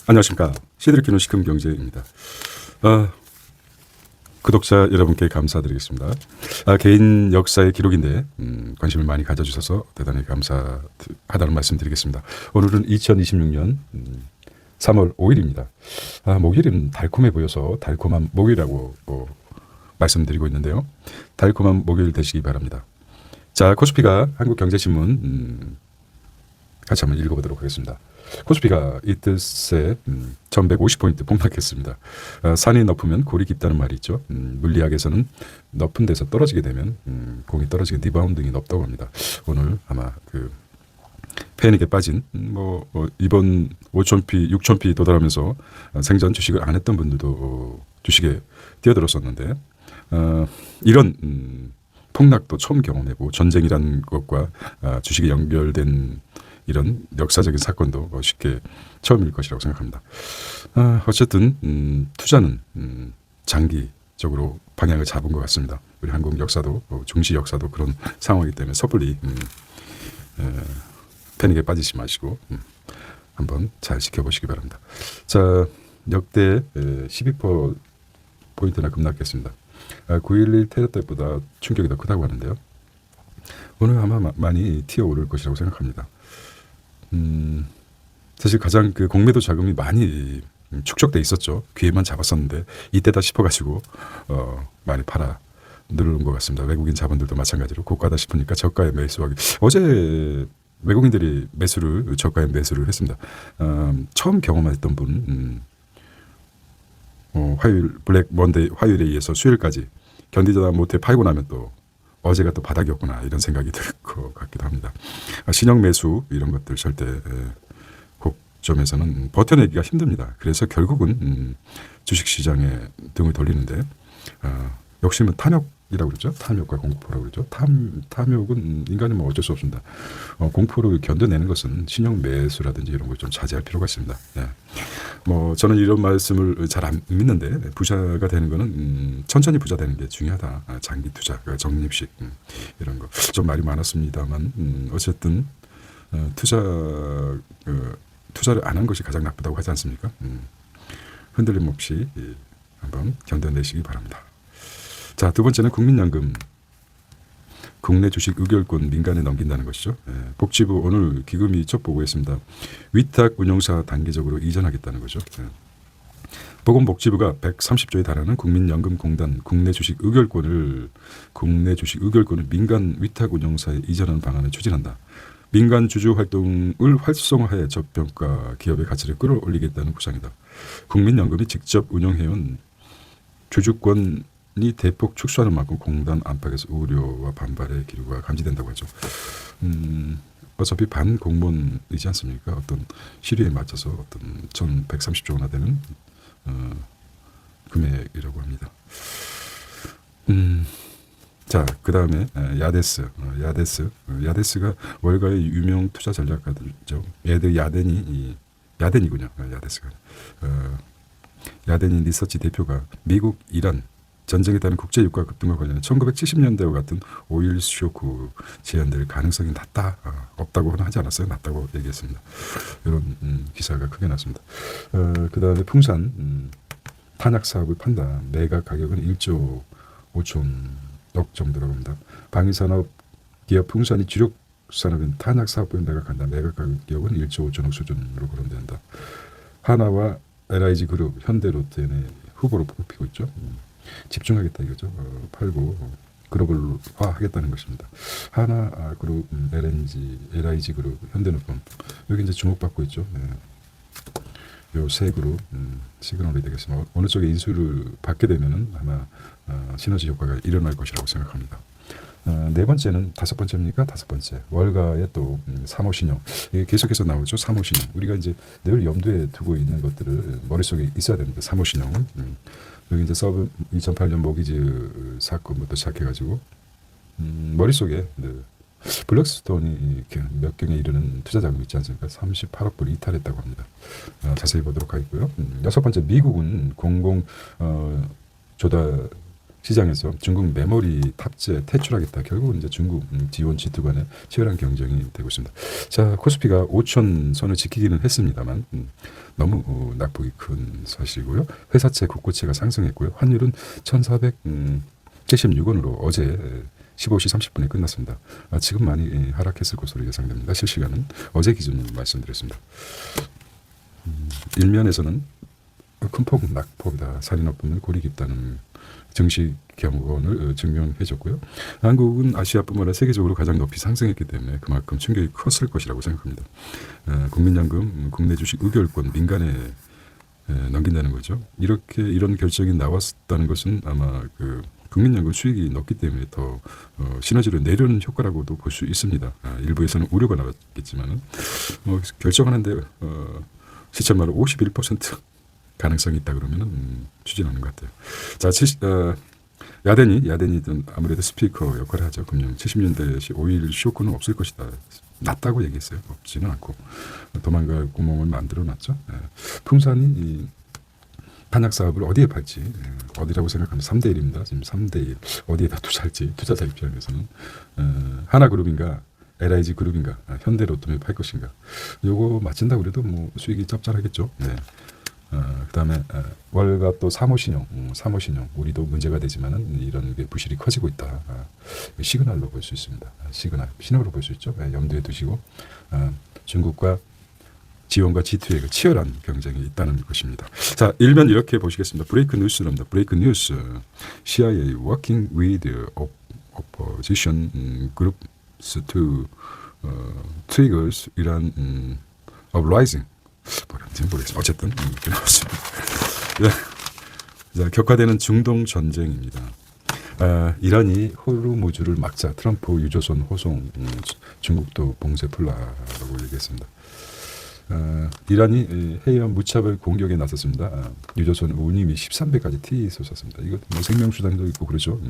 안녕하십니까. 시대를 키우는 시금경제입니다. 구독자 여러분께 감사드리겠습니다. 개인 역사의 기록인데 관심을 많이 가져주셔서 대단히 감사하다는 말씀드리겠습니다. 오늘은 2026년 3월 5일입니다. 목요일은 달콤해 보여서 달콤한 목요일이라고 말씀드리고 있는데요. 달콤한 목요일 되시기 바랍니다. 자, 코스피가 한국경제신문 같이 한번 읽어보도록 하겠습니다. 코스피가 이틀 새 1150포인트 폭락했습니다. 산이 높으면 골이 깊다는 말이 있죠. 물리학에서는 높은 데서 떨어지게 되면 공이 떨어지게 리바운딩이 높다고 합니다. 오늘 아마 패닉에 빠진 이번 5,000피, 6,000피 도달하면서 생전 주식을 안 했던 분들도 주식에 뛰어들었었는데 이런 폭락도 처음 경험해보고 전쟁이라는 것과 주식이 연결된 이런 역사적인 사건도 쉽게 처음일 것이라고 생각합니다. 어쨌든 투자는 장기적으로 방향을 잡은 것 같습니다. 우리 한국 역사도 중시 역사도 그런 상황이기 때문에 섣불리 패닉에 빠지지 마시고 한번 잘 지켜보시기 바랍니다. 자, 역대 12%포인트나 급락했습니다. 9.11 테러 때보다 충격이 더 크다고 하는데요. 오늘 아마 많이 튀어오를 것이라고 생각합니다. 사실 가장 공매도 자금이 많이 축적돼 있었죠. 기회만 잡았었는데 이때다 싶어가지고 많이 팔아 누르는 것 같습니다. 외국인 자본들도 마찬가지로 고가다 싶으니까 저가에 매수하기. 어제 외국인들이 저가에 매수를 했습니다. 처음 경험했던 분 화요일 블랙 먼데이 화요일에 의해서 수요일까지 견디다 못해 팔고 나면 또 어제가 또 바닥이었구나 이런 생각이 들 것 같기도 합니다. 신형 매수 이런 것들 절대 고점에서는 버텨내기가 힘듭니다. 그래서 결국은 주식시장에 등을 돌리는데 욕심은 탐욕이라고 그러죠. 탐욕과 공포라고 그러죠. 탐욕은 인간이 어쩔 수 없습니다. 공포를 견뎌내는 것은 신형 매수라든지 이런 걸 좀 자제할 필요가 있습니다. 네. 저는 이런 말씀을 잘 안 믿는데 부자가 되는 거는 천천히 부자 되는 게 중요하다. 장기 투자, 적립식 이런 거 좀 말이 많았습니다만 어쨌든 투자를 안 한 것이 가장 나쁘다고 하지 않습니까? 흔들림 없이 한번 견뎌내시기 바랍니다. 자, 두 번째는 국민연금. 국내 주식 의결권 민간에 넘긴다는 것이죠. 복지부 오늘 기금이 첫 보고했습니다. 위탁 운용사 단계적으로 이전하겠다는 거죠. 보건복지부가 130조에 달하는 국민연금공단 국내 주식 의결권을 민간 위탁 운용사에 이전하는 방안을 추진한다. 민간 주주 활동을 활성화해 저평가 기업의 가치를 끌어올리겠다는 구상이다. 국민연금이 직접 운영해온 주주권 이 대폭 축소하는 만큼 공단 안팎에서 우려와 반발의 기류가 감지된다고 하죠. 어차피 반공무원이지 않습니까? 어떤 시류에 맞춰서 어떤 1,130조 원나 되는 금액이라고 합니다. 자, 그 다음에 야데스가 월가의 유명 투자 전략가들이죠. 야덴이군요. 야데스가. 야덴이 리서치 대표가 미국, 이란 전쟁에 따른 국제 유가 급등과 관련해 1970년대와 같은 오일 쇼크 재현될 가능성이 낮다. 없다고는 하지 않았어요. 낮다고 얘기했습니다. 이런 기사가 크게 났습니다. 그 다음에 풍산 탄약 사업을 판다. 매각 가격은 1조 5천억 정도라고 합니다. 방위산업 기업 풍산이 주력 산업인 탄약 사업을 매각한다. 매각 가격은 1조 5천억 수준으로 거론된다. 하나와 LIG 그룹, 현대로템의 후보로 뽑히고 있죠. 집중하겠다 이거죠. 팔고 글로벌화 하겠다는 것입니다. 하나 그룹, LIG 그룹, 현대노품 여기 이제 주목받고 있죠. 요 세 그룹 시그널이 되겠습니다. 어느 쪽에 인수를 받게 되면은 아마 시너지 효과가 일어날 것이라고 생각합니다. 네 번째는 다섯 번째 월가의 또 3호 신용. 이게 계속해서 나오죠. 3호 신용. 우리가 이제 늘 염두에 두고 있는 것들을 머릿속에 있어야 됩니다. 3호 신용은. 여기 이제 서브 2008년 모기지 사건부터 시작해가지고 머릿속에 블랙스톤이 몇 경에 이르는 투자 자금이 있지 않습니까? 38억 불 이탈했다고 합니다. 자세히 보도록 하겠고요. 여섯 번째, 미국은 공공 조달 시장에서 중국 메모리 탑재 퇴출하겠다. 결국은 이제 중국 G1, G2 간의 치열한 경쟁이 되고 있습니다. 자, 코스피가 5천 선을 지키기는 했습니다만 너무 낙폭이 큰 사실이고요. 회사채, 국고채가 상승했고요. 환율은 1,476원으로 어제 15시 30분에 끝났습니다. 지금 많이 하락했을 것으로 예상됩니다. 실시간은 어제 기준으로 말씀드렸습니다. 일면에서는 큰 폭 낙폭이다. 살인 없음을 고리 깊다는 증시 경고를 증명해줬고요. 한국은 아시아뿐만 아니라 세계적으로 가장 높이 상승했기 때문에 그만큼 충격이 컸을 것이라고 생각합니다. 국민연금, 국내 주식 의결권 민간에 넘긴다는 거죠. 이런 결정이 나왔다는 것은 아마 국민연금 수익이 높기 때문에 더 시너지를 내려는 효과라고도 볼 수 있습니다. 일부에서는 우려가 나왔겠지만은 결정하는데 시점마다 51% 가능성이 있다 그러면은 추진하는 것 같아요. 자, 야덴이 아무래도 스피커 역할을 하죠. 금년 70년대 5.1 쇼크는 없을 것이다. 낮다고 얘기했어요. 없지는 않고 도망갈 구멍을 만들어 놨죠. 풍산이 탄약 사업을 어디에 팔지, 어디라고 생각하면 3대 1입니다. 지금 3대 1 어디에다 투자할지 투자자 입장에서는 하나그룹인가, LIG 그룹인가, 현대로tom에 팔 것인가. 요거 맞춘다고 그래도 뭐 수익이 짭짤하겠죠. 네. 그다음에 월가 또 사모신용 우리도 문제가 되지만은 이런 게 부실이 커지고 있다. 시그널로 볼 수 있습니다. 신호로 볼 수 있죠. 염두에 두시고 중국과 G1과 G2의 치열한 경쟁이 있다는 것입니다. 자, 일면 이렇게 보시겠습니다. 브레이크 뉴스랍니다. 브레이크 뉴스. CIA working with opposition groups to triggers Iran uprising. 뭐라는지 모르겠습니다. 어쨌든 이렇게 나왔습니다. 자, 격화되는 중동 전쟁입니다. 이란이 호르무즈를 막자 트럼프 유조선 호송 중국도 봉쇄 풀라라고 얘기했습니다. 이란이 해외한 무차별 공격에 나섰습니다. 유조선 운임이 13배까지 튀었었습니다. 이거 뭐 생명수단도 있고 그러죠.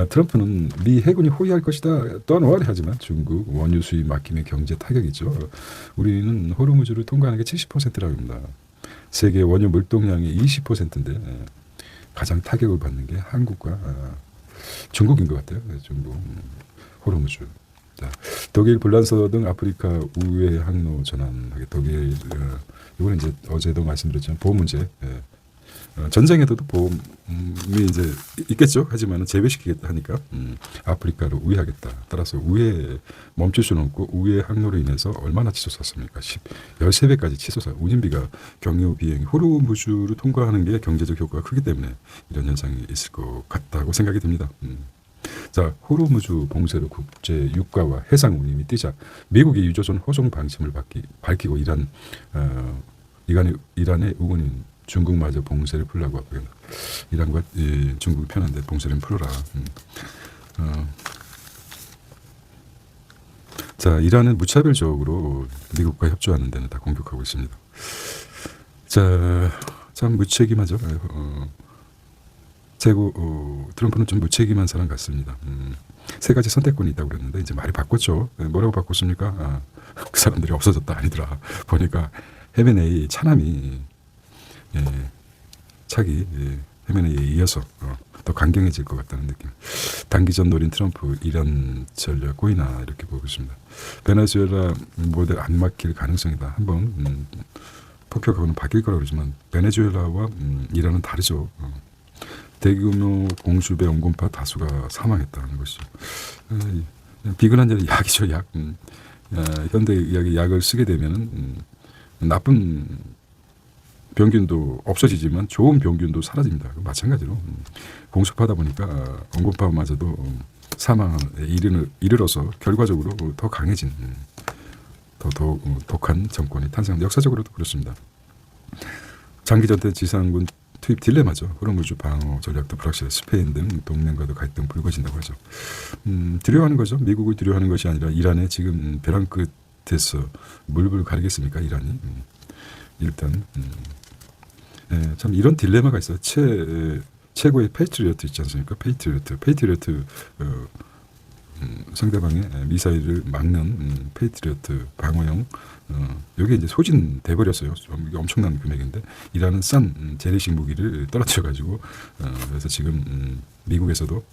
트럼프는 미 해군이 호위할 것이다 떠놓아야 하지만 중국 원유 수입 막힘의 경제 타격이죠. 우리는 호르무즈를 통과하는 게 70%라고 합니다. 세계 원유 물동량의 20%인데 가장 타격을 받는 게 한국과 중국인 것 같아요. 중국 호르무즈. 자, 독일 불란서 등 아프리카 우회 항로 전환하게 독일 이거는 이제 어제도 말씀드렸지만 보험 문제. 전쟁에도 보험이 이제 있겠죠. 하지만 재배시키겠다 하니까 아프리카로 우회하겠다. 따라서 우회 멈출 수는 없고 우회 항로로 인해서 얼마나 치솟았습니까? 13배까지 치솟아. 운임비가 경유 비행 호르무즈를 통과하는 게 경제적 효과가 크기 때문에 이런 현상이 있을 것 같다고 생각이 듭니다. 자, 호르무즈 봉쇄로 국제 유가와 해상 운임이 뛰자 미국이 유조선 호송 방침을 밝히고 이란의 우군인 중국마저 봉쇄를 풀라고 하고요. 이란과 중국이 편한데 봉쇄를 풀어라. 자, 이란은 무차별적으로 미국과 협조하는 데는 다 공격하고 있습니다. 자, 참 무책임하죠. 트럼프는 좀 무책임한 사람 같습니다. 세 가지 선택권이 있다고 그랬는데 이제 말이 바꿨죠. 뭐라고 바꿨습니까? 그 사람들이 없어졌다 아니더라. 보니까 M&A 차남이 차기 M&A에 이어서 더 강경해질 것 같다는 느낌. 단기전 노린 트럼프 이란 전략 꼬이나 이렇게 보고 있습니다. 베네수엘라 모델 안 막힐 가능성이다. 한번 폭격하고는 바뀔 거라고 그러지만 베네수엘라와 이란은 다르죠. 대규모 공수배 온건파 다수가 사망했다는 것이죠. 비근한 자는 약이죠. 약. 현대의학의 약을 쓰게 되면은 나쁜 병균도 없어지지만 좋은 병균도 사라집니다. 마찬가지로 공습하다 보니까 온건파마저도 사망에 이르러서 결과적으로 더 강해진 더 독한 정권이 탄생한다. 역사적으로도 그렇습니다. 장기전대 지상군 투입 딜레마죠. 호르무즈 방어 전략도 불확실해. 스페인 등 동맹과도 갈등 불거진다고 하죠. 두려워하는 거죠. 미국을 두려워하는 것이 아니라 이란의 지금 벼랑 끝에서 물불 가리겠습니까? 이란이. 일단 참 이런 딜레마가 있어요. 최고의 페이트리어트 있지 않습니까? 페이트리어트 상대방의 미사일을 막는 페이트리어트 방어용 이게 이제 소진돼 버렸어요. 이게 엄청난 금액인데 이라는 싼 재래식 무기를 떨어뜨려 가지고 그래서 지금 미국에서도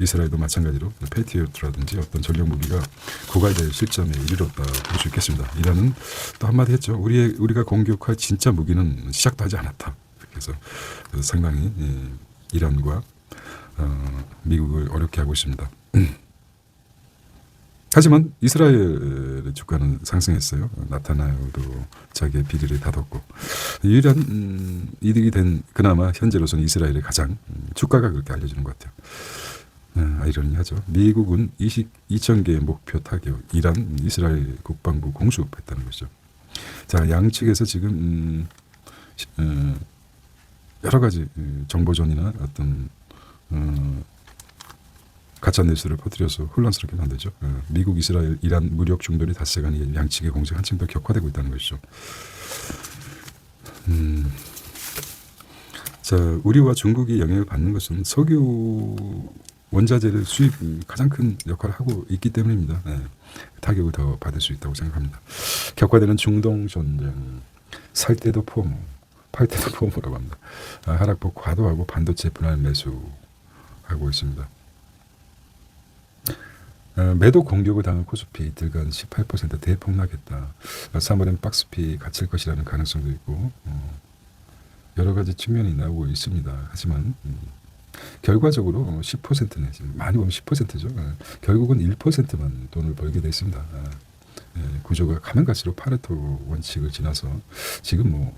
이스라엘도 마찬가지로 페이트리어트라든지 어떤 전력 무기가 고갈될 실점에 이르렀다 볼 수 있겠습니다. 이라는 또 한마디 했죠. 우리가 공격할 진짜 무기는 시작도 하지 않았다. 그래서 상당히 이란과 미국을 어렵게 하고 있습니다. 하지만 이스라엘의 주가는 상승했어요. 나타나요도 자기의 비리를 다뒀고 유일한 이득이 된 그나마 현재로서는 이스라엘의 가장 주가가 그렇게 알려지는 것 같아요. 아이러니하죠. 미국은 2,000개의 목표 타격, 이란, 이스라엘 국방부 공수했다는 것이죠. 자, 양측에서 지금 여러 가지 정보전이나 어떤 가짜 뉴스를 퍼뜨려서 혼란스럽게 만들죠. 미국, 이스라엘, 이란 무력 충돌이 닷새간 양측의 공세가 한층 더 격화되고 있다는 것이죠. 자, 우리와 중국이 영향을 받는 것은 석유 원자재를 수입 가장 큰 역할을 하고 있기 때문입니다. 타격을 더 받을 수 있다고 생각합니다. 격화되는 중동 전쟁, 살 때도 포모, 팔 때도 포모라고 합니다. 하락폭 과도하고 반도체 분할 매수하고 있습니다. 매도 공격을 당한 코스피 이틀간 18% 대폭락했다. 3월엔 박스피 갇힐 것이라는 가능성도 있고 여러 가지 측면이 나오고 있습니다. 하지만 결과적으로 10% 내지 많이 보면 10%죠. 결국은 1%만 돈을 벌게 됐습니다. 구조가 가면 갈수록 파레토 원칙을 지나서 지금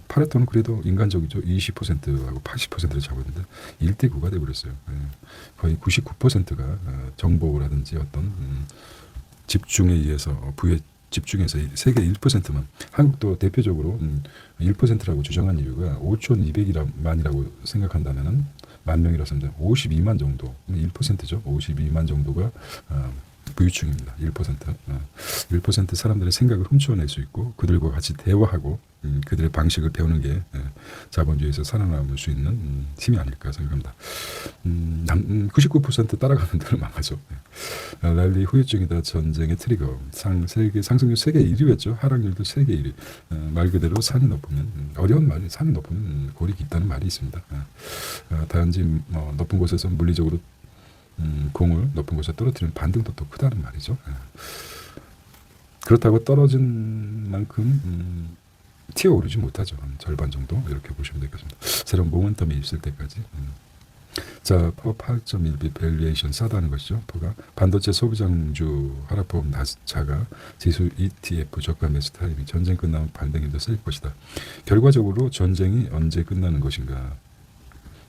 파레토는 그래도 인간적이죠. 20%하고 80%를 잡았는데 1대9가 돼버렸어요. 거의 99%가 정보라든지 어떤 집중에 의해서 부에 집중해서 세계 1%만 한국도 대표적으로 1%라고 주장한 이유가 5,200만이라고 생각한다면은 만 명이라서 52만 정도 1%죠. 52만 정도가 부유층입니다. 1% 사람들의 생각을 훔쳐낼 수 있고 그들과 같이 대화하고 그들의 방식을 배우는 게 자본주의에서 살아남을 수 있는 힘이 아닐까 생각합니다. 99% 따라가는 데는 망하죠. 랠리 후유증이다. 전쟁의 트리거. 상승률 세계 1위였죠. 하락률도 세계 1위. 말 그대로 산이 높으면 어려운 말이 산이 높으면 골이 깊다는 말이 있습니다. 단지 높은 곳에서 물리적으로 공을 높은 곳에 떨어뜨리는 반등도 또 크다는 말이죠. 그렇다고 떨어진 만큼 튀어오르지 못하죠. 절반 정도 이렇게 보시면 되겠습니다. 새로운 모멘텀이 있을 때까지. 자, 퍼 8.1비 밸류에이션 싸다는 것이죠. 퍼가 반도체 소비장주 하락폭 낮자가 지수 ETF 저가 매수 타이밍 전쟁 끝나면 반등이 더 셀 것이다. 결과적으로 전쟁이 언제 끝나는 것인가?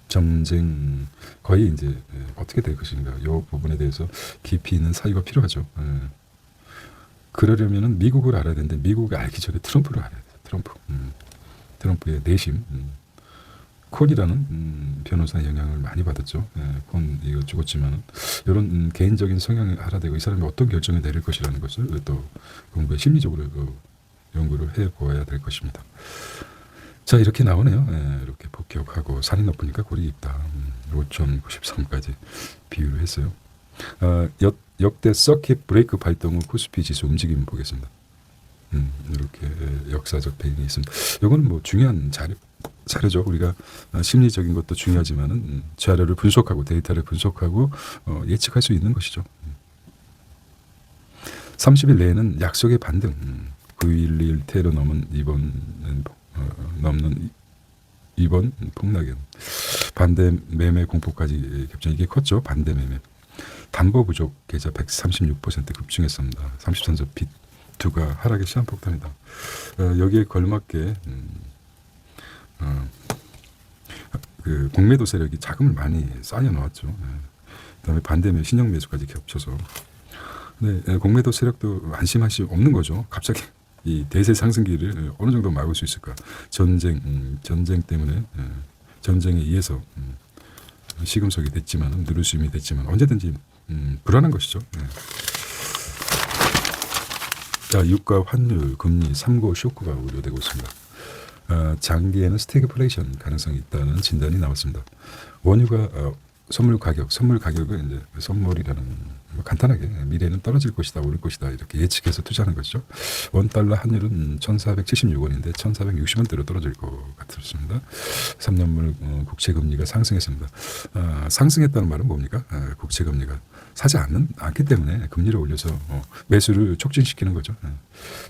전쟁 거의 이제 어떻게 될 것인가? 이 부분에 대해서 깊이 있는 사유가 필요하죠. 그러려면은 미국을 알아야 되는데 미국을 알기 전에 트럼프를 알아야 돼요. 트럼프의 내심. 콘이라는 변호사 영향을 많이 받았죠. 콘 이거 죽었지만 이런 개인적인 성향을 알아내고 이 사람이 어떤 결정을 내릴 것이라는 것을 또 공부에 심리적으로 연구를 해보아야 될 것입니다. 자, 이렇게 나오네요. 이렇게 폭격하고 산이 높으니까 골이 깊다. 5.93까지 비유를 했어요. 역대 서킷 브레이크 발동 후 코스피 지수 움직임 보겠습니다. 이렇게 역사적 배경이 있습니다. 이거는 뭐 중요한 자료죠. 우리가 심리적인 것도 중요하지만은 자료를 분석하고 데이터를 분석하고 예측할 수 있는 것이죠. 30일 내에는 약속의 반등. 911 테러 넘은 이번 폭락은 반대 매매 공포까지 겹쳐 이게 컸죠. 반대 매매. 담보 부족 계좌 136% 급증했습니다. 33조 빚2가 하락의 시한폭탄이다. 여기에 걸맞게 그 공매도 세력이 자금을 많이 쌓여놓았죠. 그다음에 반대매 신형 매수까지 겹쳐서 공매도 세력도 안심할 수 없는 거죠. 갑자기 이 대세 상승기를 어느 정도 막을 수 있을까? 전쟁 때문에 전쟁에 의해서 시금석이 됐지만 누를 수 있음이 됐지만 언제든지 불안한 것이죠. 자, 유가, 환율, 금리, 3고 쇼크가 우려되고 있습니다. 장기에는 스태그플레이션 가능성이 있다는 진단이 나왔습니다. 원유가 선물 가격을 이제 선물이라는 뭐 간단하게 미래는 떨어질 것이다, 오를 것이다 이렇게 예측해서 투자하는 것이죠. $1 환율은 1,476원인데 1,460원대로 떨어질 것 같습니다. 3년물 국채 금리가 상승했습니다. 상승했다는 말은 뭡니까? 국채 금리가 사지 않기 때문에 금리를 올려서 매수를 촉진시키는 거죠.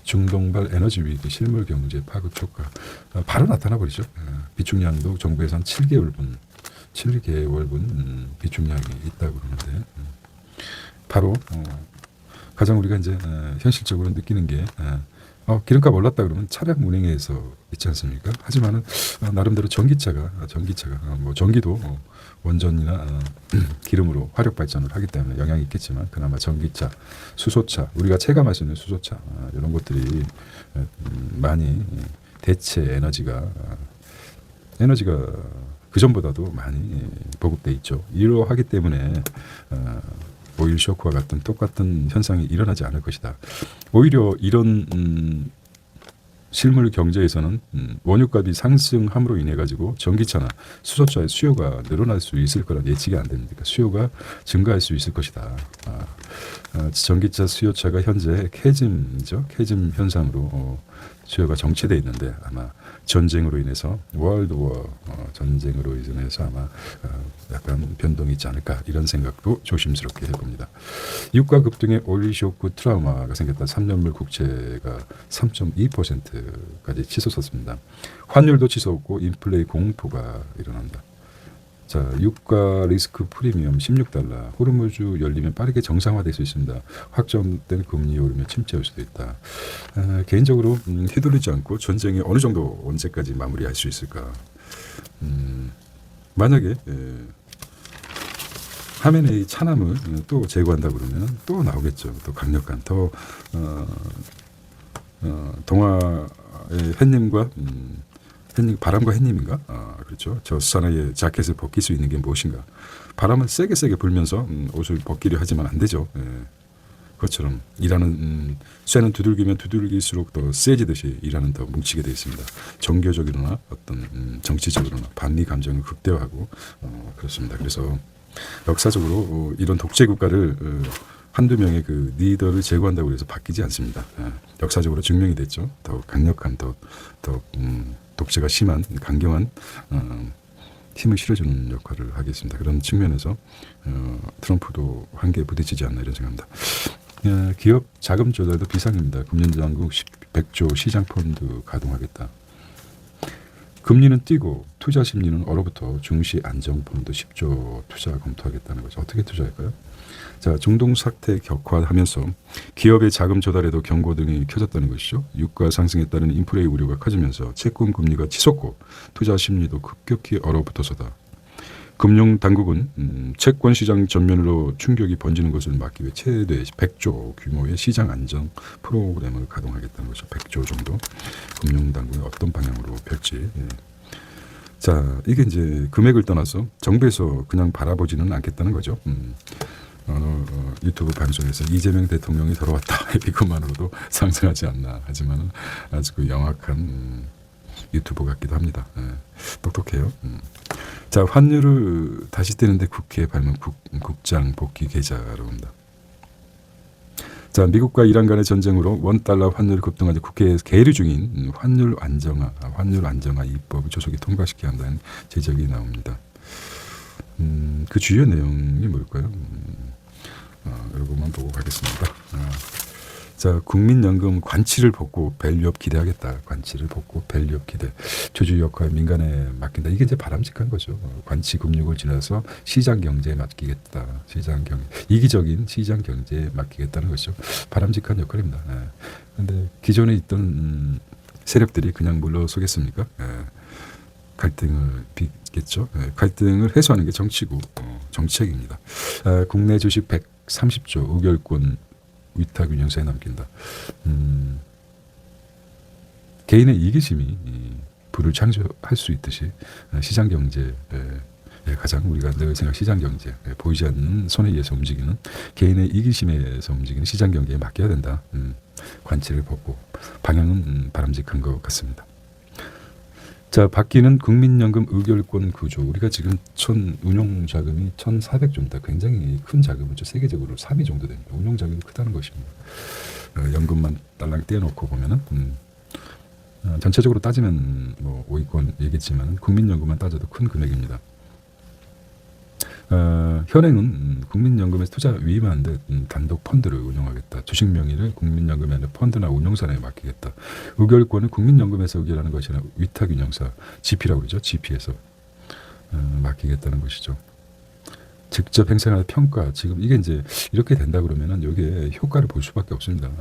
중동발 에너지 위기, 실물 경제 파급 효과 바로 나타나 버리죠. 비축량도 정부에서 7개월분 비축량이 있다고 그러는데 바로 가장 우리가 이제 현실적으로 느끼는 게 기름값 올랐다 그러면 차량 운행에서 있지 않습니까? 하지만은 나름대로 전기차가 뭐 전기도 원전이나 기름으로 화력 발전을 하기 때문에 영향이 있겠지만 그나마 전기차, 수소차, 우리가 체감할 수 있는 수소차 이런 것들이 많이 대체 에너지가 그 전보다도 많이 보급돼 있죠. 이러하기 때문에 오일 쇼크와 같은 똑같은 현상이 일어나지 않을 것이다. 오히려 이런 실물 경제에서는 원유값이 상승함으로 인해 가지고 전기차나 수소차의 수요가 늘어날 수 있을 거란 예측이 안 됩니다. 그러니까 수요가 증가할 수 있을 것이다. 전기차 수요차가 현재 캐즘 현상으로 수요가 정체되어 있는데 아마 전쟁으로 인해서 월드워 전쟁으로 인해서 아마 약간 변동이 있지 않을까 이런 생각도 조심스럽게 해봅니다. 유가 급등의 오일 쇼크 트라우마가 생겼다. 3년물 국채가 3.2%까지 치솟았습니다. 환율도 치솟고 인플레이 공포가 일어난다. 자, 유가 리스크 프리미엄 $16. 호르무즈 열리면 빠르게 정상화될 수 있습니다. 확정된 금리 오르면 침체할 수도 있다. 개인적으로 휘둘리지 않고 전쟁이 어느 정도 언제까지 마무리할 수 있을까? 만약에 하메네이 차남을 또 제거한다 그러면 또 나오겠죠. 또 강력한 동화의 햇님과 바람과 햇님인가? 그렇죠. 저 사나이의 자켓을 벗길 수 있는 게 무엇인가? 바람은 세게 불면서 옷을 벗기려 하지만 안 되죠. 그것처럼 일하는 쇠는 두들기면 두들길수록 더 세지듯이 일하는 더 뭉치게 되어 있습니다. 종교적이거나 어떤 정치적으로나 반미 감정을 극대화하고 그렇습니다. 그래서 역사적으로 이런 독재 국가를 한두 명의 그 리더를 제거한다고 해서 바뀌지 않습니다. 역사적으로 증명이 됐죠. 더 강력한 더 독재가 심한 강경한 힘을 실어주는 역할을 하겠습니다. 그런 측면에서 트럼프도 한계에 부딪히지 않나 이런 생각합니다. 기업 자금 조달도 비상입니다. 금융당국 100조 시장펀드 가동하겠다. 금리는 뛰고 투자 심리는 얼어붙어 중시 안정펀드 10조 투자 검토하겠다는 거죠. 어떻게 투자할까요? 자, 중동 사태 격화하면서 기업의 자금 조달에도 경고등이 켜졌다는 것이죠. 유가 상승에 따른 인플레이 우려가 커지면서 채권 금리가 치솟고 투자 심리도 급격히 얼어붙어서다. 금융당국은 채권 시장 전면으로 충격이 번지는 것을 막기 위해 최대 100조 규모의 시장 안정 프로그램을 가동하겠다는 것이죠. 100조 정도 금융당국이 어떤 방향으로 펼지. 자, 이게 이제 금액을 떠나서 정부에서 그냥 바라보지는 않겠다는 거죠. 유튜브 방송에서 이재명 대통령이 돌아왔다 이것만으로도 상승하지 않나. 하지만 아주 그 영악한 유튜브 같기도 합니다. 똑똑해요. 자, 환율을 다시 떼는데 국회에 발문 국장 복귀 계좌로 온다. 자, 미국과 이란 간의 전쟁으로 $1 환율 급등하자 국회에 계류 중인 환율 안정화 입법을 조속히 통과시켜야 한다는 제적이 나옵니다. 그 주요 내용이 뭘까요? 여러분만 보고 가겠습니다. 자, 국민연금 관치를 벗고 밸류업 기대하겠다. 관치를 벗고 밸류업 기대. 조주 역할 민간에 맡긴다. 이게 이제 바람직한 거죠. 관치 금융을 지나서 시장 경제에 맡기겠다. 이기적인 시장 경제에 맡기겠다는 것이죠. 바람직한 역할입니다. 그런데 기존에 있던 세력들이 그냥 물러서겠습니까? 갈등을 빚겠죠. 갈등을 해소하는 게 정치고 정책입니다. 국내 주식 130조 의결권 위탁 운영사에 남긴다. 개인의 이기심이 부를 창조할 수 있듯이 시장 경제에 가장 우리가 늘 생각 시장 경제 보이지 않는 손에 의해서 움직이는 개인의 이기심에서 움직이는 시장 경제에 맡겨야 된다. 관치를 벗고 방향은 바람직한 것 같습니다. 자, 바뀌는 국민연금 의결권 구조. 우리가 지금 운용 자금이 1,400조입니다. 굉장히 큰 자금이죠. 세계적으로 3위 정도 됩니다. 운용 자금이 크다는 것입니다. 연금만 딸랑 떼어놓고 보면은 전체적으로 따지면 뭐 5위권 얘기했지만 국민연금만 따져도 큰 금액입니다. 현행은 국민연금에서 투자 위임하는데 단독 펀드를 운영하겠다. 주식 명의를 국민연금이 아니라 펀드나 운용사에 맡기겠다. 의결권은 국민연금에서 의결하는 것이 아니라 위탁운용사 GP라고 그러죠. GP에서 맡기겠다는 것이죠. 직접 행사하는 평가. 지금 이게 이제 이렇게 된다 그러면은 여기에 효과를 볼 수밖에 없습니다.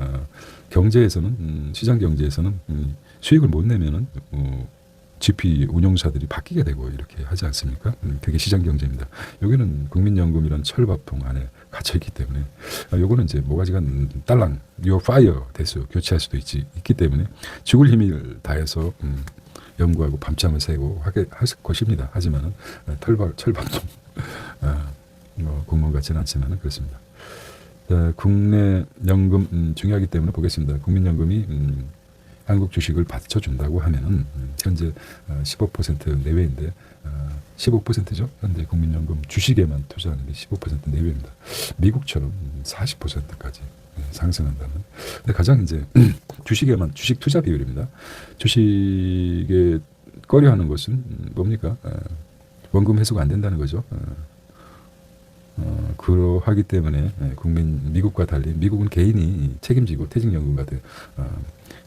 경제에서는 시장 경제에서는 수익을 못 내면은 GP 운용사들이 바뀌게 되고 이렇게 하지 않습니까? 그게 시장 경제입니다. 여기는 국민연금이라는 철밥통 안에 갇혀 있기 때문에 요거는 이제 모가지가 딸랑 요 파이어 대수 교체할 수도 있기 때문에 죽을 힘을 다해서 연구하고 밤잠을 새고 할 것입니다. 하지만은 철밥통 공무원 같지는 않지만은 그렇습니다. 국내 연금 중요하기 때문에 보겠습니다. 국민연금이 한국 주식을 받쳐준다고 하면은 현재 15% 내외인데 15%죠. 현재 국민연금 주식에만 투자하는 게 15% 내외입니다. 미국처럼 40%까지 상승한다는. 근데 가장 이제 주식에만 주식 투자 비율입니다. 주식에 꺼려하는 것은 뭡니까? 원금 회수가 안 된다는 거죠. 그러하기 때문에 미국과 달리 미국은 개인이 책임지고 퇴직연금 같은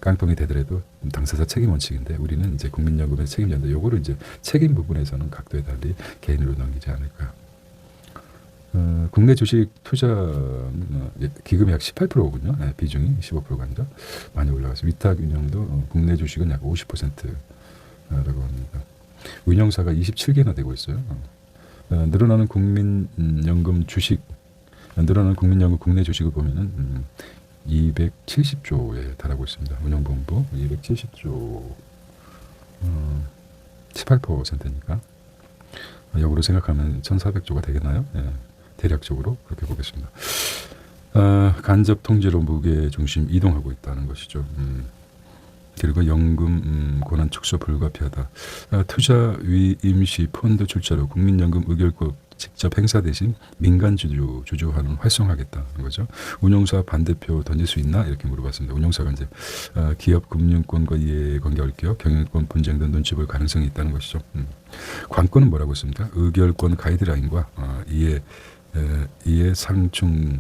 깡통이 되더라도 당사자 책임 원칙인데 우리는 이제 국민연금에 책임졌는데 요거를 이제 책임 부분에서는 각도에 달리 개인으로 넘기지 않을까. 국내 주식 투자 기금이 약 18%거든요. 비중이 15%가 아니라 많이 올라가서 위탁 운영도 국내 주식은 약 50%라고 합니다. 운영사가 27개나 되고 있어요. 늘어나는 국민연금 국내 주식을 보면은 270조에 달하고 있습니다. 운영본부 270조 18%니까 역으로 생각하면 1,400조가 되겠나요? 대략적으로 그렇게 보겠습니다. 간접 통제로 무게 중심 이동하고 있다는 것이죠. 그리고 연금 권한 축소 불가피하다. 투자 위임 시 펀드 출자로 국민연금 의결권 직접 행사 대신 민간 주주하는 활성화하겠다는 거죠. 운용사 반대표 던질 수 있나 이렇게 물어봤습니다. 운용사가 이제 기업 금융권과 이해관계 얽혀 경영권 분쟁 등 눈치 볼 가능성이 있다는 것이죠. 관건은 뭐라고 했습니까? 의결권 가이드라인과 이해 상충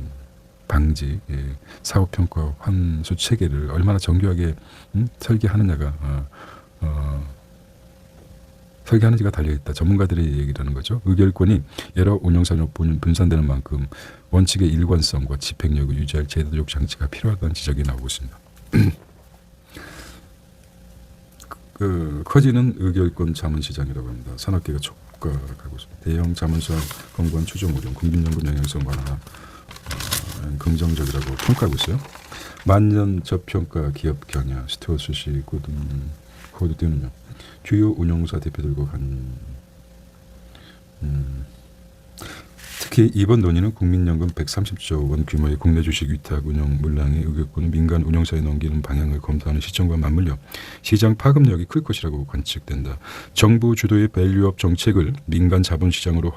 방지, 사후평가 환수 체계를 얼마나 정교하게 설계하느냐가 설계하는지가 달려있다. 전문가들의 얘기라는 거죠. 의결권이 여러 운영사로 분산되는 만큼 원칙의 일관성과 집행력을 유지할 제도적 장치가 필요하다는 지적이 나오고 있습니다. 커지는 의결권 자문시장이라고 합니다. 산업계가 촉각하고 있습니다. 대형 자문사 건관 추종 우려, 국민연금 영향성 완화 긍정적이라고 평가하고 있어요. 만년 저평가 기업 경영, 스튜어 수시 코드 띄우는요. 주요 운용사 대표들과 특히 이번 논의는 국민연금 130조 원 규모의 국내 주식 위탁 운용 물량의 의결권을 민간 운용사에 넘기는 방향을 검토하는 시점과 맞물려 시장 파급력이 클 것이라고 관측된다. 정부 주도의 밸류업 정책을 민간 자본시장으로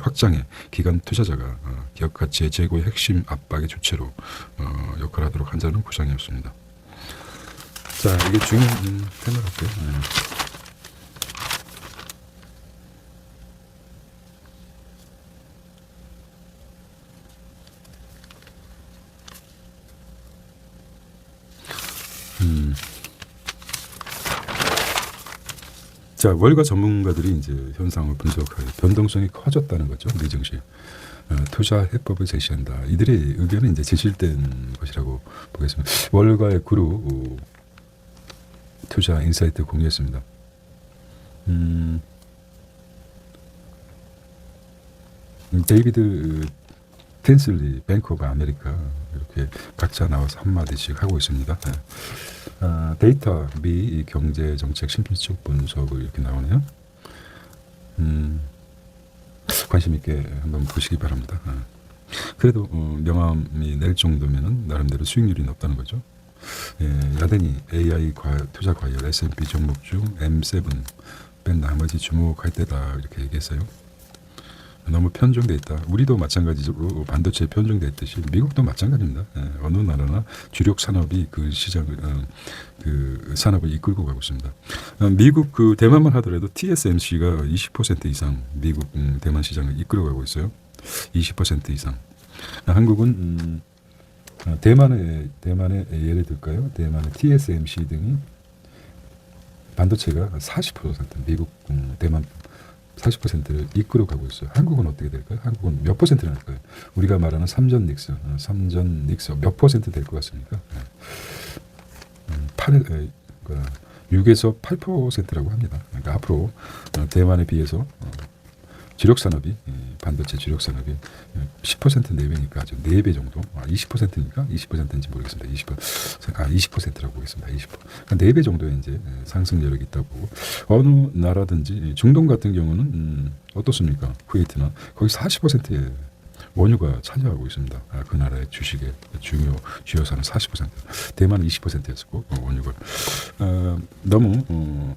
확장해 기관 투자자가 기업 가치의 제고의 핵심 압박의 주체로 역할하도록 한다는 구상이었습니다. 자, 이게 중요한 테마 같아요. 자, 월가 전문가들이 이제 현상을 분석하여 변동성이 커졌다는 거죠. 미증시. 투자 해법을 제시한다. 이들의 의견은 이제 진실된 것이라고 보겠습니다. 월가의 그룹 투자 인사이트 공유했습니다. 데이비드 텐슬리 뱅크 오브 아메리카 이렇게 각자 나와서 한마디씩 하고 있습니다. 데이터 미 경제정책 심층 분석을 이렇게 나오네요. 관심 있게 한번 보시기 바랍니다. 그래도 명함이 낼 정도면은 나름대로 수익률이 높다는 거죠. 야den이 AI 투자 과열 S&P 종목 중 M7 뺀 나머지 주목할 때다 이렇게 얘기했어요. 너무 편중돼 있다. 우리도 마찬가지로 반도체에 편중돼 있듯이 미국도 마찬가지입니다. 어느 나라나 주력 산업이 그 시장을 그 산업을 이끌고 가고 있습니다. 미국 그 대만만 하더라도 TSMC가 20% 이상 미국 대만 시장을 이끌어가고 있어요. 20% 이상. 한국은 대만의 예를 들까요? 대만의 TSMC 등이 반도체가 40% 미국 대만 40%를 이끌어가고 있어요. 한국은 어떻게 될까요? 한국은 몇 퍼센트나 될까요? 우리가 말하는 삼전 닉스 몇 퍼센트 될 것 같습니까? 6에서 8%라고 합니다. 그러니까 앞으로 대만에 비해서 주력 산업이 반도체 주력 산업이 10% 내외니까 아주 4배 정도, 20%니까 20%인지 모르겠습니다. 20%라고 보겠습니다. 20%. 그러니까 4배 정도의 이제 상승 여력이 있다고 보고 어느 나라든지 중동 같은 경우는 어떻습니까? 쿠웨이트나 거기 40%의 원유가 차지하고 있습니다. 그 나라의 주식의 주요 산업 40%, 대만은 20%였고 원유가 너무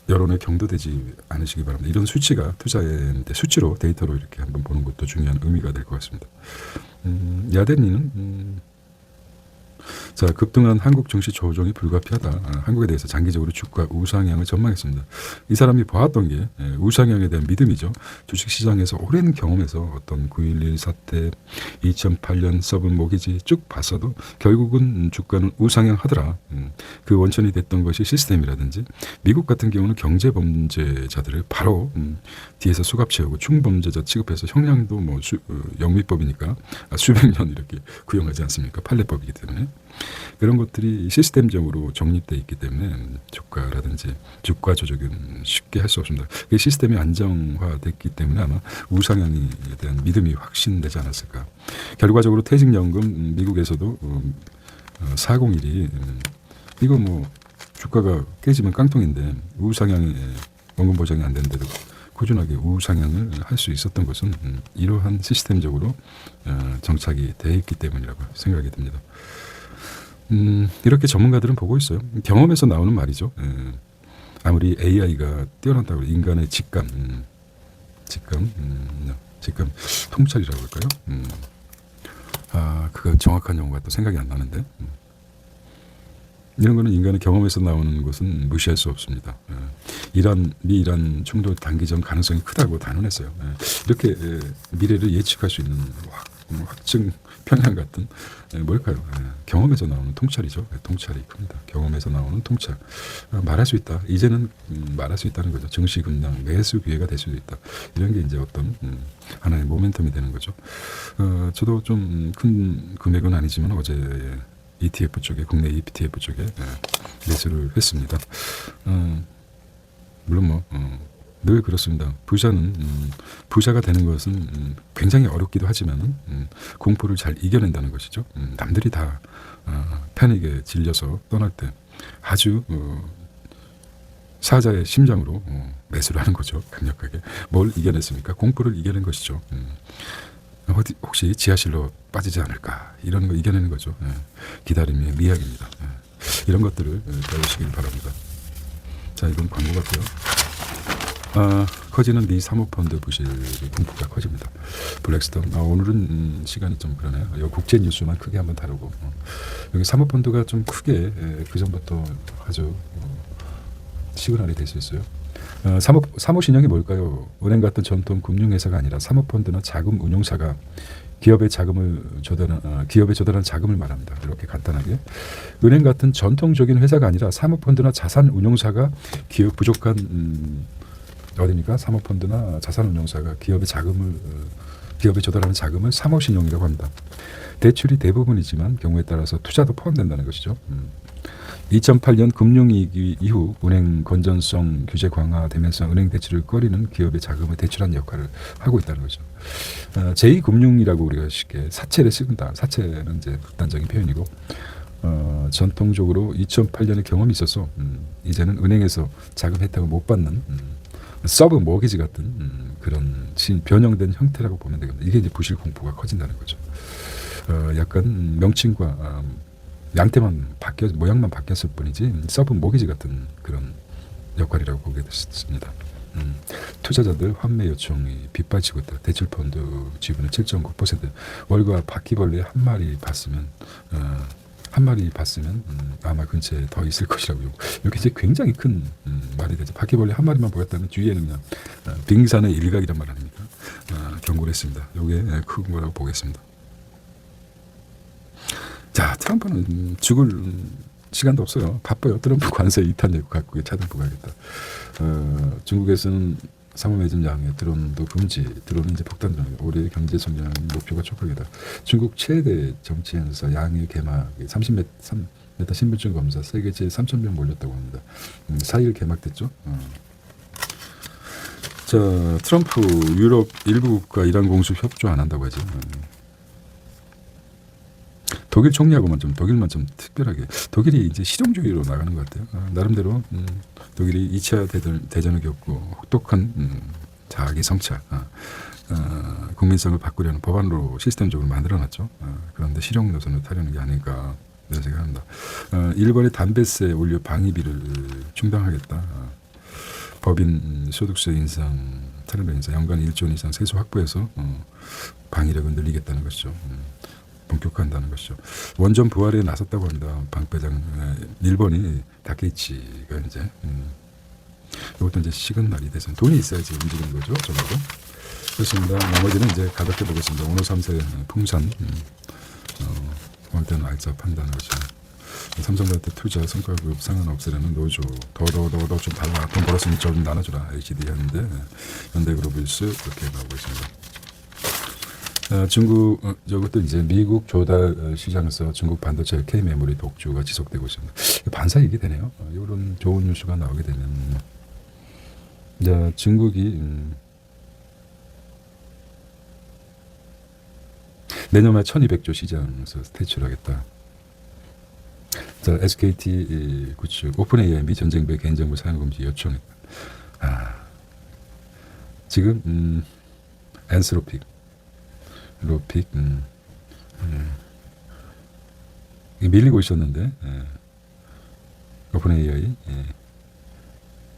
여론에 경도되지 않으시기 바랍니다. 이런 수치가 투자인데 수치로 데이터로 이렇게 한번 보는 것도 중요한 의미가 될 것 같습니다. 야덴이는 자, 급등한 한국 증시 조정이 불가피하다. 한국에 대해서 장기적으로 주가 우상향을 전망했습니다. 이 사람이 봐왔던 게 우상향에 대한 믿음이죠. 주식시장에서 오랜 경험에서 어떤 9.11 사태, 2008년 서브 모기지 쭉 봤어도 결국은 주가는 우상향하더라. 그 원천이 됐던 것이 시스템이라든지 미국 같은 경우는 경제범죄자들을 바로 뒤에서 수갑 채우고 중범죄자 취급해서 형량도 뭐 영미법이니까 수백 년 이렇게 구형하지 않습니까? 판례법이기 때문에. 그런 것들이 시스템적으로 정립되어 있기 때문에 주가라든지 주가 조작은 쉽게 할 수 없습니다. 그 시스템이 안정화됐기 때문에 아마 우상향에 대한 믿음이 확신되지 않았을까. 결과적으로 퇴직연금 미국에서도 401이 이거 뭐 주가가 깨지면 깡통인데 우상향에 원금 보장이 안 되는데도 꾸준하게 우상향을 할 수 있었던 것은 이러한 시스템적으로 정착이 되어 있기 때문이라고 생각이 듭니다. 이렇게 전문가들은 보고 있어요. 경험에서 나오는 말이죠. 아무리 AI가 뛰어난다고 인간의 직감, 통찰이라고 할까요? 그거 정확한 용어가 또 생각이 안 나는데 이런 거는 인간의 경험에서 나오는 것은 무시할 수 없습니다. 미이란 충돌 단기전 가능성이 크다고 단언했어요. 이렇게 미래를 예측할 수 있는 확증 편향 같은 뭘까요? 경험에서 나오는 통찰이죠. 통찰이 큽니다. 경험에서 나오는 통찰. 말할 수 있다. 이제는 말할 수 있다는 거죠. 증시 급락, 매수 기회가 될 수도 있다. 이런 게 이제 어떤 하나의 모멘텀이 되는 거죠. 저도 좀 큰 금액은 아니지만 어제 ETF 쪽에 국내 ETF 쪽에 매수를 했습니다. 물론 늘 그렇습니다. 부자가 되는 것은 굉장히 어렵기도 하지만은 공포를 잘 이겨낸다는 것이죠. 남들이 다 패닉에 질려서 떠날 때 아주 사자의 심장으로 매수를 하는 거죠. 강력하게. 뭘 이겨냈습니까? 공포를 이겨낸 것이죠. 혹시 지하실로 빠지지 않을까 이런 거 이겨내는 거죠. 기다림의 미학입니다. 이런 것들을 배우시길 바랍니다. 자, 이건 광고 같고요. 커지는 미 사모펀드 부실 공포가 커집니다. 블랙스톤. 오늘은 시간이 좀 그러네요. 여기 국제 뉴스만 크게 한번 다루고 여기 사모펀드가 좀 크게 그 전부터 아주 시그널이 될 수 있어요. 사모신용이 뭘까요? 은행 같은 전통 금융회사가 아니라 사모펀드나 자금 운용사가 기업에 조달한 자금을 말합니다. 이렇게 간단하게. 은행 같은 전통적인 회사가 아니라 사모펀드나 자산 운용사가 기업 부족한 어디입니까? 사모펀드나 자산운용사가 기업에 조달하는 자금을 사모신용이라고 합니다. 대출이 대부분이지만 경우에 따라서 투자도 포함된다는 것이죠. 2008년 금융위기 이후 은행 건전성 규제 강화되면서 은행 대출을 꺼리는 기업의 자금을 대출하는 역할을 하고 있다는 거죠. 제2금융이라고 우리가 쉽게 사채를 쓴다. 사채는 이제 극단적인 표현이고 전통적으로 2008년에 경험이 있어서 이제는 은행에서 자금 혜택을 못 받는 서브 모기지 같은 그런 변형된 형태라고 보면 되겠습니다. 이게 이제 부실 공포가 커진다는 거죠. 약간 명칭과 양태만 모양만 바뀌었을 뿐이지 서브 모기지 같은 그런 역할이라고 보게 됐습니다. 투자자들 환매 요청이 빗발치고 있다. 대출펀드 지분의 7.9%. 월급 바퀴벌레 한 마리 봤으면 아마 근처에 더 있을 것이라고요. 이렇게 이제 굉장히 큰 말이 되죠. 바퀴벌레 한 마리만 보였다면 주위에는 그냥 빙산의 일각이란 말 아닙니까? 경고를 했습니다. 이게 큰 거라고 보겠습니다. 자, 트럼프는 죽을 시간도 없어요. 바빠요. 트럼프 관세 이탈 내고 각국에 차등부 가겠다. 중국에서는 상호 매점 양의 드론도 금지. 드론은 이제 폭탄 드론. 올해 경제 성장 목표가 촉각이다. 중국 최대 정치 행사 양의 개막 30m 신분증 검사 세계 제 3,000명 몰렸다고 합니다. 4일 개막됐죠. 자, 트럼프 유럽 일부 국가 이란 공습 협조 안 한다고 하죠. 독일 총리하고만 독일만 좀 특별하게 독일이 이제 실용주의로 나가는 것 같아요. 나름대로 독일이 2차 대전을 겪고 혹독한 자기 성찰, 국민성을 바꾸려는 법안으로 시스템적으로 만들어놨죠. 그런데 실용 노선을 타려는 게 아닐까 이런 생각합니다. 일본의 담배세 올려 방위비를 충당하겠다. 법인 소득세 인상, 탈의료 인상, 연간 1조 원 이상 세수 확보해서 방위력을 늘리겠다는 것이죠. 본격화한다는 것이죠. 원전 부활에 나섰다고 합니다. 방배장 일본이 다케이치가 이제 이것도 이제 식은 날이 돼서 돈이 있어야지 움직이는 거죠. 적어도 그렇습니다. 나머지는 이제 가볍게 보겠습니다. 오노 3세 풍산 원대는 알짜 판단하는 것이죠. 삼성전자 투자 성과급 상한 없애려는 노조 더 좀 달라 돈 벌었으면 좀 나눠주라 HD 하는데 현대그로브스 그렇게 나오고 있습니다. 중국 저것도 이제 미국 조달 시장에서 중국 반도체 K 메모리 독주가 지속되고 있습니다. 반사 얘기 되네요. 이런 좋은 뉴스가 나오게 되면 이제 중국이 내년 말 1,200조 시장에서 퇴출하겠다. 자, SKT 구축 오픈 AI 미 전쟁배 개인정보 사용 금지 요청했다. 지금 엔스로픽 밀리고 있었는데 오픈 AI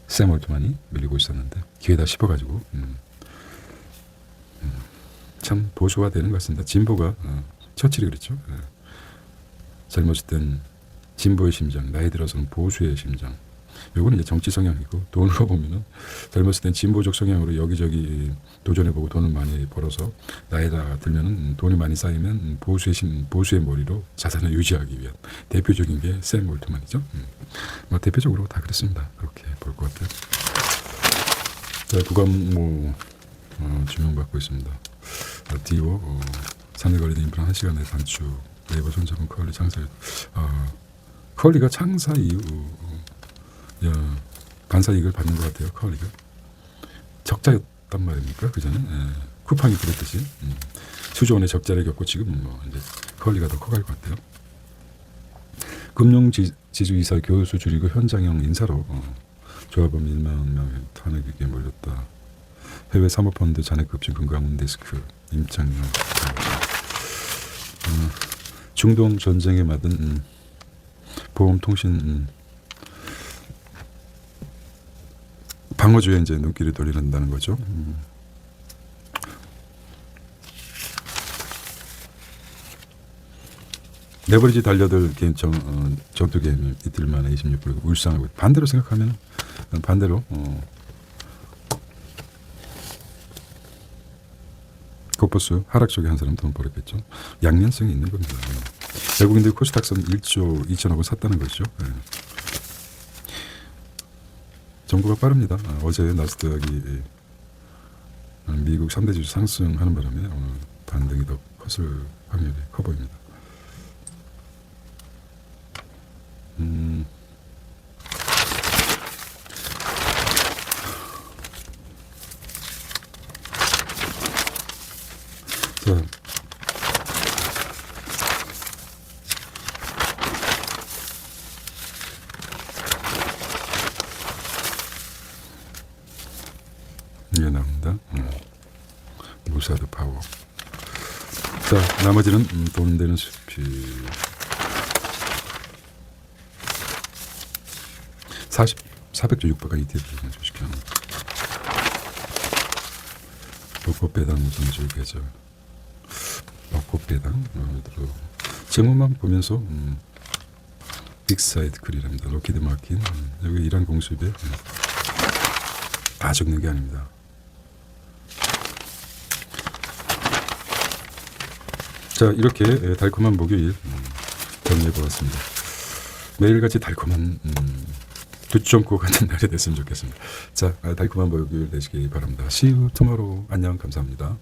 샘 올트만이 밀리고 있었는데 기회다 싶어가지고 참 보수화 되는 것 같습니다. 진보가 처칠이 그랬죠. 젊었을 땐 진보의 심장, 나이 들어서는 보수의 심장. 요거는 이제 정치 성향이고 돈으로 보면은 젊었을 땐 진보적 성향으로 여기저기 도전해보고 돈을 많이 벌어서 나이가 들면은 돈이 많이 쌓이면 보수의 머리로 자산을 유지하기 위한 대표적인 게 샘 올트만이죠. 뭐 대표적으로 다 그렇습니다. 그렇게 볼 것 같아요. 자, 구간모 주명받고 있습니다. 디오 산에 걸리는 인프라 1시간 내 단축 네이버 손잡은 컬리 창사 컬리가 창사 이후 반사 이익을 받는 것 같아요. 컬리가 적자였단 말입니까? 그전에 쿠팡이 그랬듯이 수조 원의 적자를 겪고 지금 뭐 이제 컬리가 더 커갈 것 같아요. 금융지주 이사 교수 줄이고 현장형 인사로 조합원 1만 명의 탄핵에 몰렸다. 해외 사모펀드 잔액급진 금강원 데스크 임창용 중동 전쟁에 맞은 보험통신 방어주에 이제 눈길을 돌리는다는 거죠. 레버리지 달려들 전투 게임 이틀 만에 26불 울상하고 반대로 생각하면 반대로 코퍼스 하락 쪽에 한 사람 돈 벌었겠죠. 양면성이 있는 겁니다. 외국인들이 코스닥선 1조 2천억 원 샀다는 것이죠. 정보가 빠릅니다. 어제 나스닥이 미국 3대 지수 상승하는 바람에 오늘 반등이 더 컸을 확률이 커 보입니다. 자, 이게 나옵니다. 무사드 파워. 자, 나머지는 돈 되는 숲이 400조 육박한 ETF를 주식합니다. 벚꽃 배당 우선주의 계절, 벚꽃 배당 제목만 보면서 빅사이드 크리랍니다. 로키드 마틴 여기 이란 공수입에 다 적는 게 아닙니다. 자, 이렇게 달콤한 목요일 정리해 보았습니다. 매일같이 달콤한 두점코 같은 날이 됐으면 좋겠습니다. 자, 달콤한 목요일 되시기 바랍니다. See you tomorrow. 안녕, 감사합니다.